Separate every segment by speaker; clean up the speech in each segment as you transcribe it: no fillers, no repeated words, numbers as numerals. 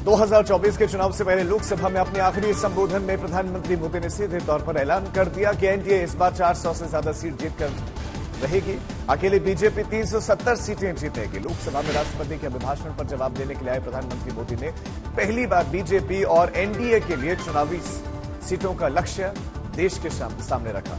Speaker 1: 2024 के चुनाव से पहले लोकसभा में अपने आखिरी संबोधन में प्रधानमंत्री मोदी ने सीधे तौर पर ऐलान कर दिया कि एनडीए इस बार 400 से ज्यादा सीट जीतकर रहेगी। अकेले बीजेपी 370 सीटें जीतेगी। लोकसभा में राष्ट्रपति के अभिभाषण पर जवाब देने के लिए आए प्रधानमंत्री मोदी ने पहली बार बीजेपी और एनडीए के लिए चुनावी सीटों का लक्ष्य देश के सामने रखा।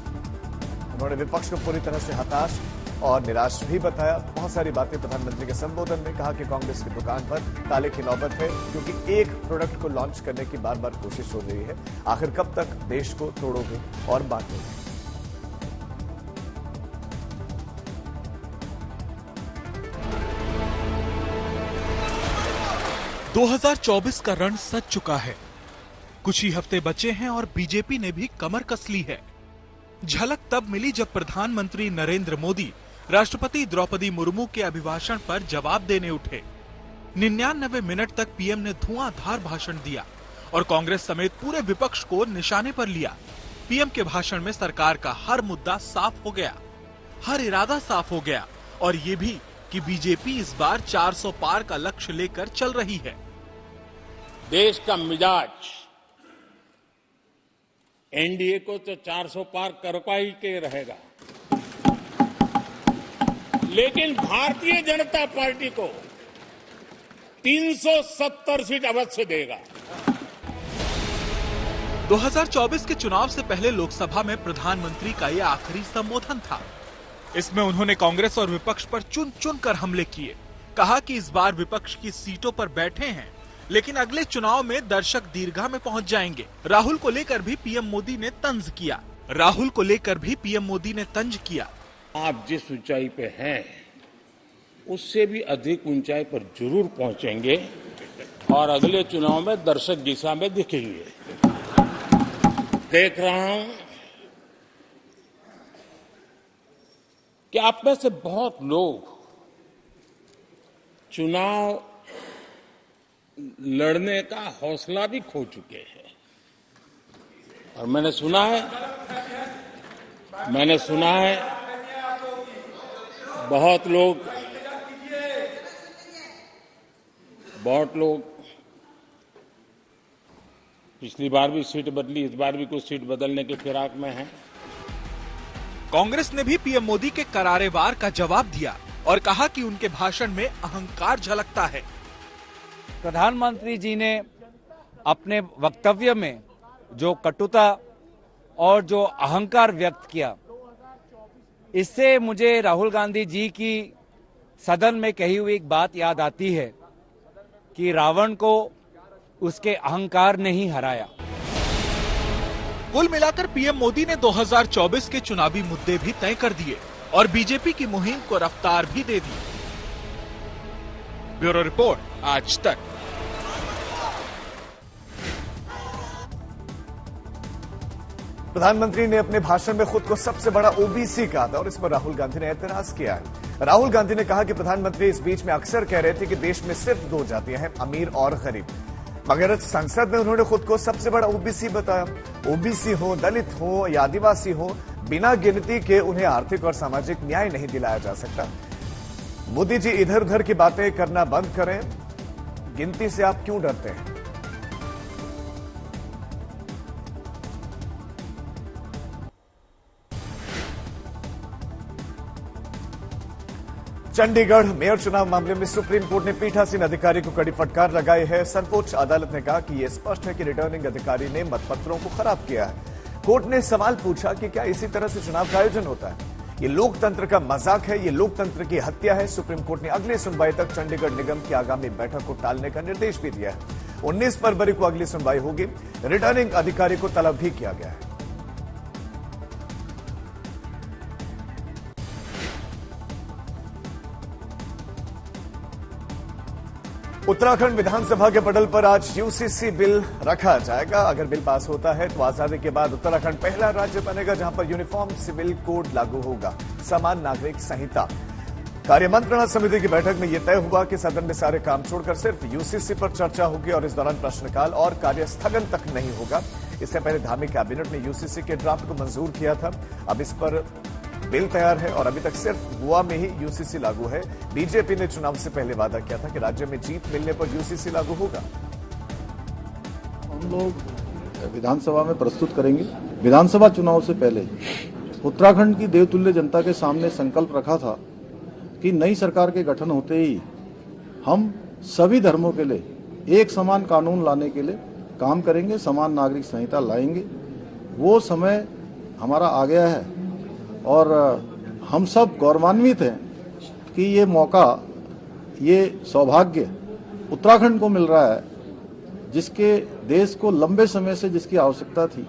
Speaker 1: उन्होंने विपक्ष को पूरी तरह से हताश और निराश भी बताया। बहुत सारी बातें प्रधानमंत्री के संबोधन में कहा कि कांग्रेस की दुकान पर ताले की नौबत है, क्योंकि एक प्रोडक्ट को लॉन्च करने की बार बार कोशिश हो रही है। आखिर कब तक देश को तोड़ोगे और बांटोगे?
Speaker 2: ...2024 का रण सज चुका है। कुछ ही हफ्ते बचे हैं और बीजेपी ने भी कमर कस ली है। झलक तब मिली जब प्रधानमंत्री नरेंद्र मोदी राष्ट्रपति द्रौपदी मुर्मू के अभिभाषण पर जवाब देने उठे। 99 मिनट तक पीएम ने धुआंधार भाषण दिया और कांग्रेस समेत पूरे विपक्ष को निशाने पर लिया। पीएम के भाषण में सरकार का हर मुद्दा साफ हो गया, हर इरादा साफ हो गया और ये भी कि बीजेपी इस बार 400 पार का लक्ष्य लेकर चल रही है।
Speaker 3: देश का मिजाज एनडीए को तो 400 पार करवा ही के रहेगा, लेकिन भारतीय जनता पार्टी को 370 सीट अवश्य देगा।
Speaker 2: 2024 के चुनाव से पहले लोकसभा में प्रधानमंत्री का यह आखिरी संबोधन था। इसमें उन्होंने कांग्रेस और विपक्ष पर चुन चुन कर हमले किए। कहा कि इस बार विपक्ष की सीटों पर बैठे हैं, लेकिन अगले चुनाव में दर्शक दीर्घा में पहुंच जाएंगे। राहुल को लेकर भी पीएम मोदी ने तंज किया।
Speaker 3: आप जिस ऊंचाई पे हैं, उससे भी अधिक ऊंचाई पर जरूर पहुंचेंगे और अगले चुनाव में दर्शक दिशा में दिखेंगे। देख रहा हूं कि आप में से बहुत लोग चुनाव लड़ने का हौसला भी खो चुके हैं और मैंने सुना है बहुत लोग पिछली बार भी सीट बदली, इस बार भी कुछ सीट बदलने के फिराक में हैं।
Speaker 2: कांग्रेस ने भी पीएम मोदी के करारे वार का जवाब दिया और कहा कि उनके भाषण में अहंकार झलकता है।
Speaker 4: प्रधानमंत्री जी ने अपने वक्तव्य में जो कटुता और जो अहंकार व्यक्त किया, इससे मुझे राहुल गांधी जी की सदन में कही हुई एक बात याद आती है कि रावण को उसके अहंकार ने ही हराया।
Speaker 2: कुल मिलाकर पीएम मोदी ने 2024 के चुनावी मुद्दे भी तय कर दिए और बीजेपी की मुहिम को रफ्तार भी दे दी। ब्यूरो रिपोर्ट, आज तक।
Speaker 1: प्रधानमंत्री ने अपने भाषण में खुद को सबसे बड़ा ओबीसी कहा था और इस पर राहुल गांधी ने एतराज किया है। राहुल गांधी ने कहा कि प्रधानमंत्री इस बीच में अक्सर कह रहे थे कि देश में सिर्फ दो जातियां हैं, अमीर और गरीब, मगर संसद में उन्होंने खुद को सबसे बड़ा ओबीसी बताया। ओबीसी हो, दलित हो या आदिवासी हो, बिना गिनती के उन्हें आर्थिक और सामाजिक न्याय नहीं दिलाया जा सकता। मोदी जी इधर उधर की बातें करना बंद करें। गिनती से आप क्यों डरते हैं? चंडीगढ़ मेयर चुनाव मामले में सुप्रीम कोर्ट ने पीठासीन अधिकारी को कड़ी फटकार लगाई है। सर्वोच्च अदालत ने कहा कि यह स्पष्ट है कि रिटर्निंग अधिकारी ने मतपत्रों को खराब किया है। कोर्ट ने सवाल पूछा कि क्या इसी तरह से चुनाव का आयोजन होता है? ये लोकतंत्र का मजाक है, ये लोकतंत्र की हत्या है। सुप्रीम कोर्ट ने अगली सुनवाई तक चंडीगढ़ निगम की आगामी बैठक को टालने का निर्देश भी दिया है। 19 फरवरी को अगली सुनवाई होगी। रिटर्निंग अधिकारी को तलब भी किया गया है। उत्तराखंड विधानसभा के पटल पर आज यूसीसी बिल रखा जाएगा। अगर बिल पास होता है तो आजादी के बाद उत्तराखंड पहला राज्य बनेगा जहां पर यूनिफॉर्म सिविल कोड लागू होगा, समान नागरिक संहिता। कार्यमंत्रणा समिति की बैठक में यह तय हुआ कि सदन में सारे काम छोड़कर सिर्फ यूसीसी पर चर्चा होगी और इस दौरान प्रश्नकाल और कार्य स्थगन तक नहीं होगा। इससे पहले धामी कैबिनेट ने यूसीसी के ड्राफ्ट को मंजूर किया था। अब इस पर बिल तैयार है और अभी तक सिर्फ गोवा में ही यूसीसी लागू है। बीजेपी ने चुनाव से पहले वादा किया था कि राज्य में जीत मिलने पर यूसीसी लागू होगा।
Speaker 5: हम लोग विधानसभा में प्रस्तुत करेंगे। विधानसभा चुनाव से पहले उत्तराखंड की देवतुल्य जनता के सामने संकल्प रखा था कि नई सरकार के गठन होते ही हम सभी धर्मों के लिए एक समान कानून लाने के लिए काम करेंगे, समान नागरिक संहिता लाएंगे। वो समय हमारा आ गया है और हम सब गौरवान्वित हैं कि ये मौका, ये सौभाग्य उत्तराखंड को मिल रहा है, जिसके देश को लंबे समय से जिसकी आवश्यकता थी।